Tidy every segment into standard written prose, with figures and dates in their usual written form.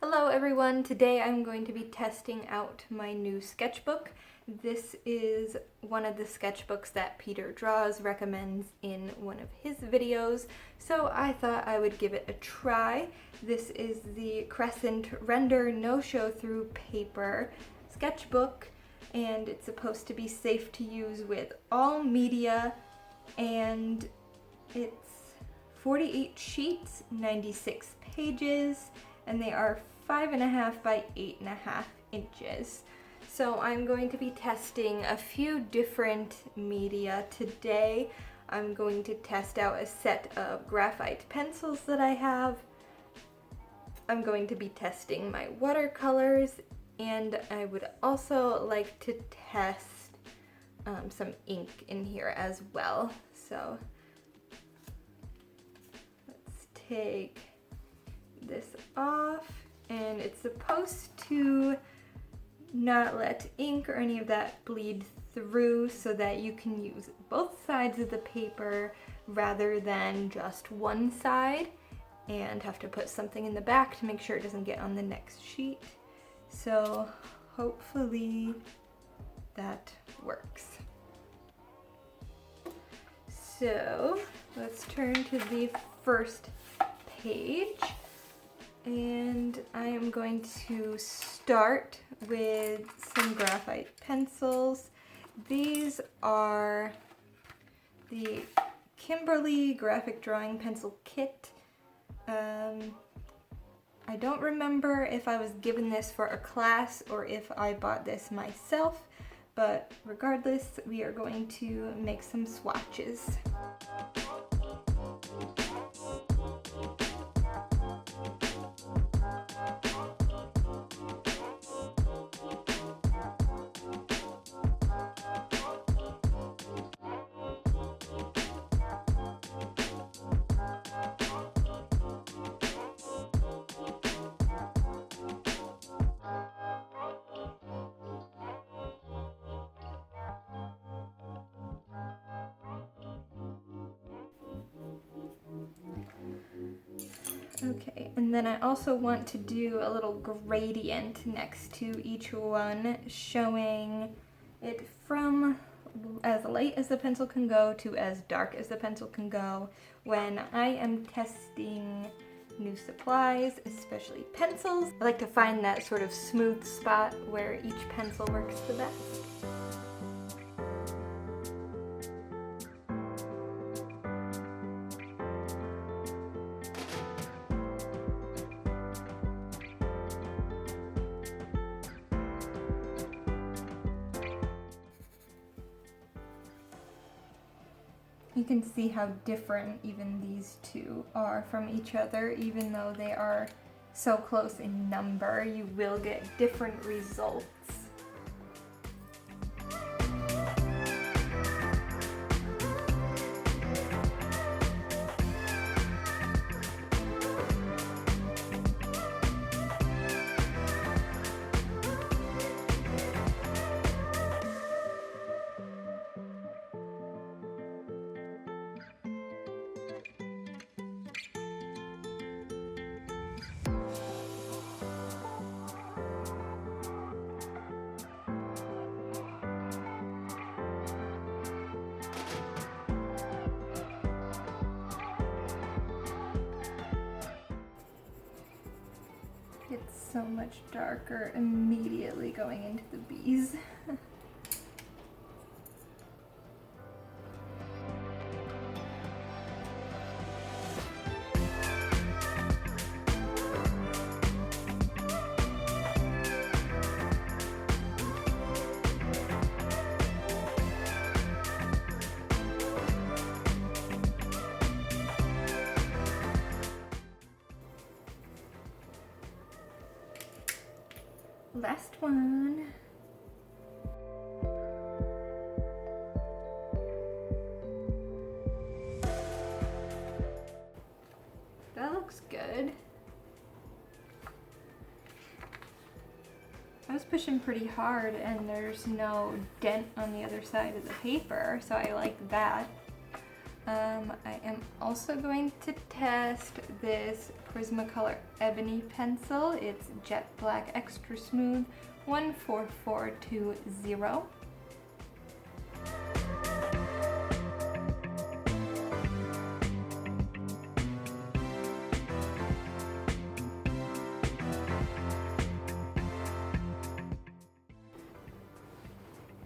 Hello everyone, today I'm going to be testing out my new sketchbook. This is one of the sketchbooks that Peter Draws recommends in one of his videos, so I thought I would give it a try. This is the Crescent RENDR no show-through paper sketchbook, and it's supposed to be safe to use with all media, and it's 48 sheets, 96 pages, and they are 5.5 by 8.5 inches. So I'm going to be testing a few different media today. I'm going to test out a set of graphite pencils that I have. I'm going to be testing my watercolors, and I would also like to test some ink in here as well. So let's take this off, and it's supposed to not let ink or any of that bleed through so that you can use both sides of the paper rather than just one side and have to put something in the back to make sure it doesn't get on the next sheet. So hopefully that works. So let's turn to the first page. And I am going to start with some graphite pencils. These are the Kimberly Graphic Drawing Pencil Kit. I don't remember if I was given this for a class or if I bought this myself, but regardless, we are going to make some swatches. Okay, and then I also want to do a little gradient next to each one, showing it from as light as the pencil can go to as dark as the pencil can go when I am testing new supplies, especially pencils. I like to find that sort of smooth spot where each pencil works the best. You can see how different even these two are from each other. Even though they are so close in number, you will get different results. It's so much darker immediately going into the B's. Last one. That looks good. I was pushing pretty hard and there's no dent on the other side of the paper, so I like that. I am also going to test this Prismacolor Ebony pencil. It's Jet Black Extra Smooth 14420.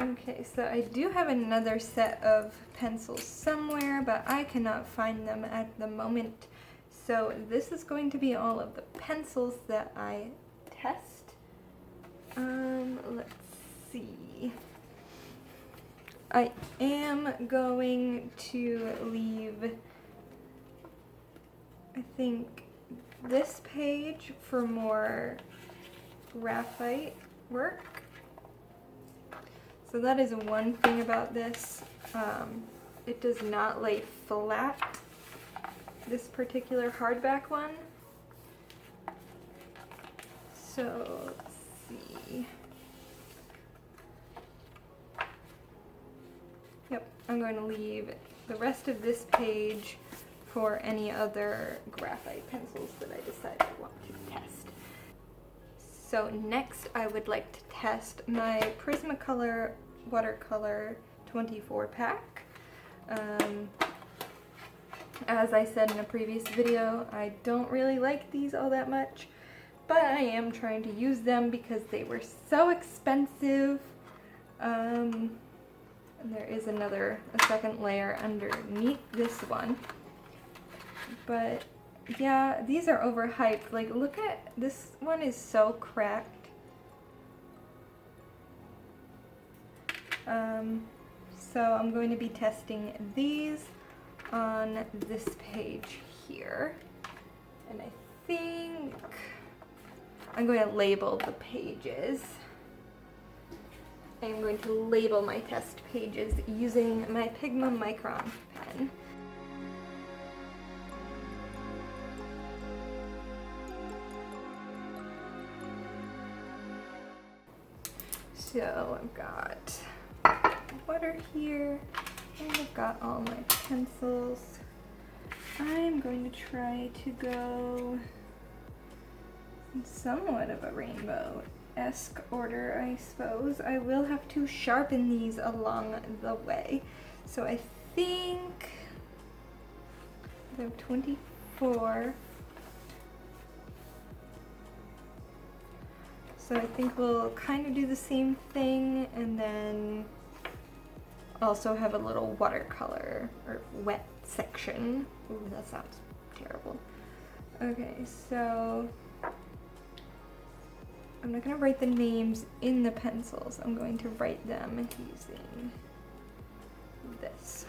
Okay, so I do have another set of pencils somewhere, but I cannot find them at the moment. So this is going to be all of the pencils that I test. Let's see. I am going to leave, I think, this page for more graphite work. So that is one thing about this. It does not lay flat, this particular hardback one. So let's see. Yep, I'm going to leave the rest of this page for any other graphite pencils that I decide I want to test. So next I would like to test my Prismacolor watercolor 24 pack. As I said in a previous video, I don't really like these all that much, but I am trying to use them because they were so expensive. And there is a second layer underneath this one. But yeah, these are overhyped. Like, look at this one, is so cracked. So I'm going to be testing these on this page here. And I think I'm going to label the pages. I'm going to label my test pages using my Pigma Micron pen. So I've got water here, and I've got all my pencils. I'm going to try to go in somewhat of a rainbow-esque order, I suppose. I will have to sharpen these along the way. So I think they're 24. So I think we'll kind of do the same thing, and then also have a little watercolor or wet section. Ooh, that sounds terrible. Okay, so I'm not going to write the names in the pencils. I'm going to write them using this.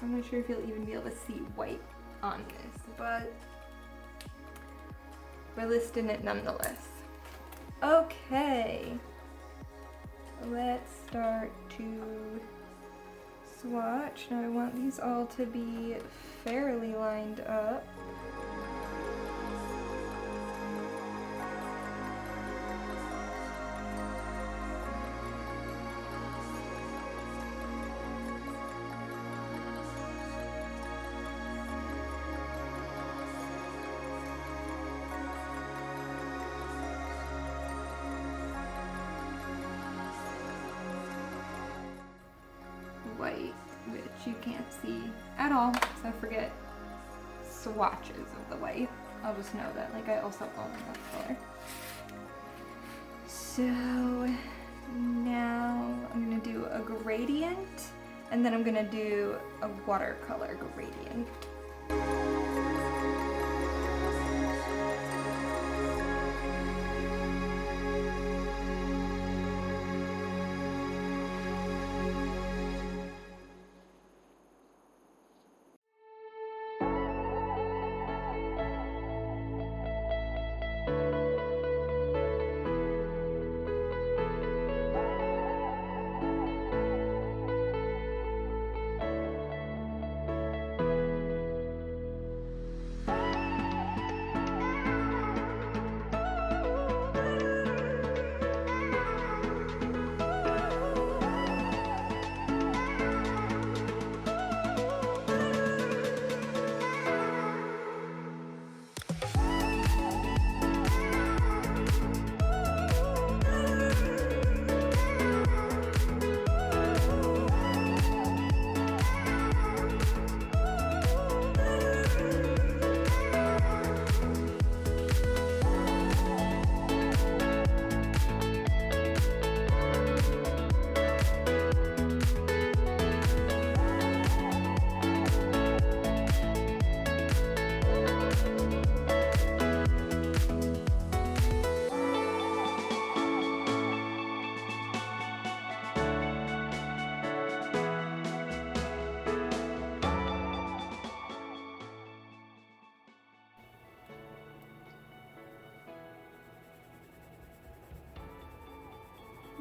I'm not sure if you'll even be able to see white on this, but we're listing it nonetheless. Okay, let's start to swatch. Now I want these all to be fairly lined up. which you can't see at all, so forget swatches of the white. I'll just know that, like, I also own that color. So now I'm gonna do a gradient, and then I'm gonna do a watercolor gradient.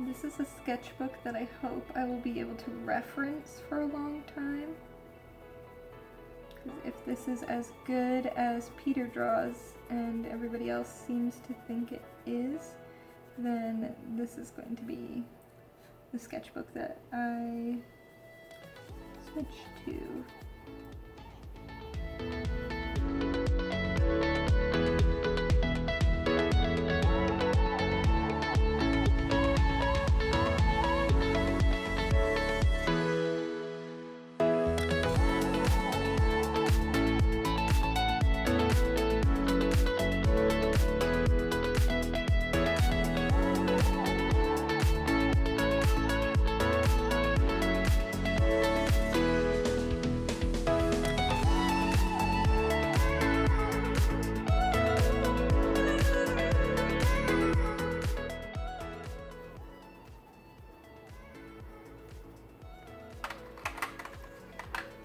This is a sketchbook that I hope I will be able to reference for a long time. Because if this is as good as Peter draws and everybody else seems to think it is, then this is going to be the sketchbook that I switch to.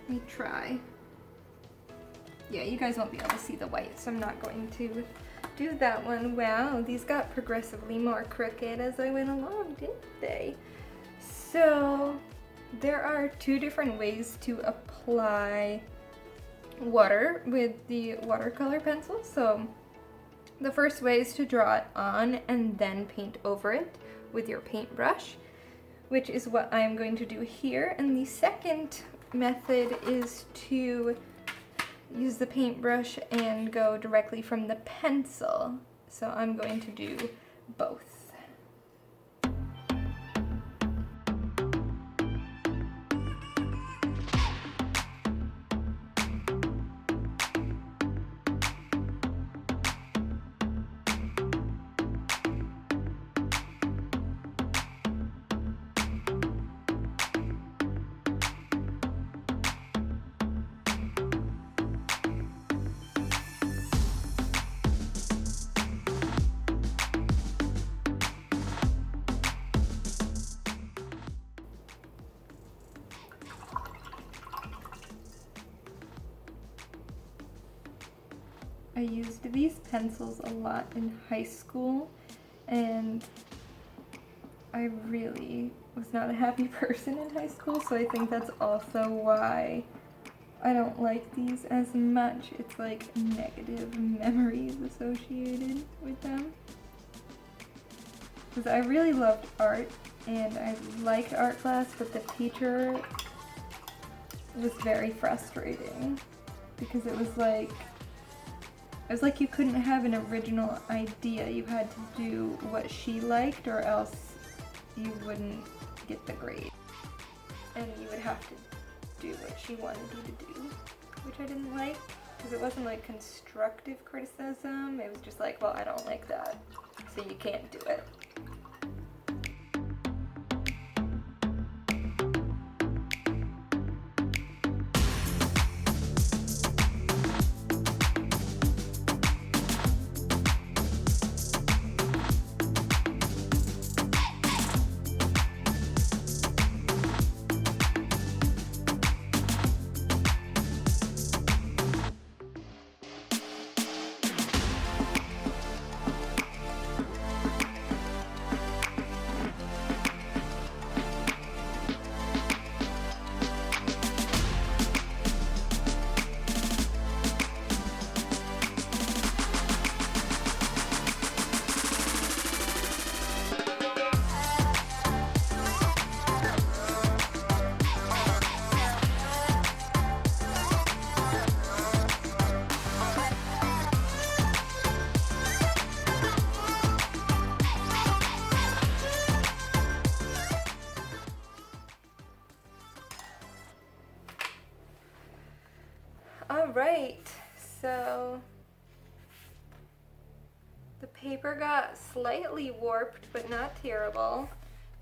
Let me try. Yeah, you guys won't be able to see the white, so I'm not going to do that one. Wow, these got progressively more crooked as I went along, didn't they? So there are two different ways to apply water with the watercolor pencil. So the first way is to draw it on and then paint over it with your paintbrush, which is what I'm going to do here. And the second method is to use the paintbrush and go directly from the pencil. So I'm going to do both. I used these pencils a lot in high school, and I really was not a happy person in high school, so I think that's also why I don't like these as much. It's like negative memories associated with them. Because I really loved art, and I liked art class, but the teacher was very frustrating because it was like you couldn't have an original idea. You had to do what she liked or else you wouldn't get the grade. And you would have to do what she wanted you to do, which I didn't like, because it wasn't like constructive criticism. It was just like, well, I don't like that, so you can't do it. Alright, so the paper got slightly warped, but not terrible.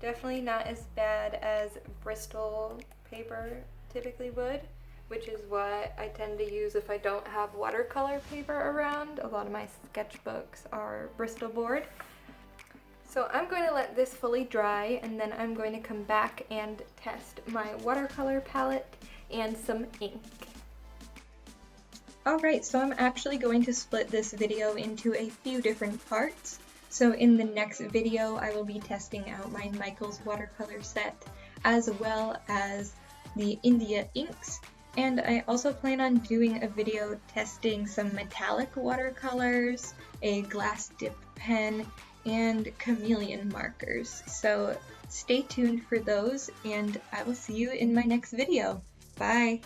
Definitely not as bad as Bristol paper typically would, which is what I tend to use if I don't have watercolor paper around. A lot of my sketchbooks are Bristol board. So I'm going to let this fully dry, and then I'm going to come back and test my watercolor palette and some ink. Alright, so I'm actually going to split this video into a few different parts. So in the next video, I will be testing out my Michaels watercolor set, as well as the India inks. And I also plan on doing a video testing some metallic watercolors, a glass dip pen, and chameleon markers. So stay tuned for those, and I will see you in my next video. Bye!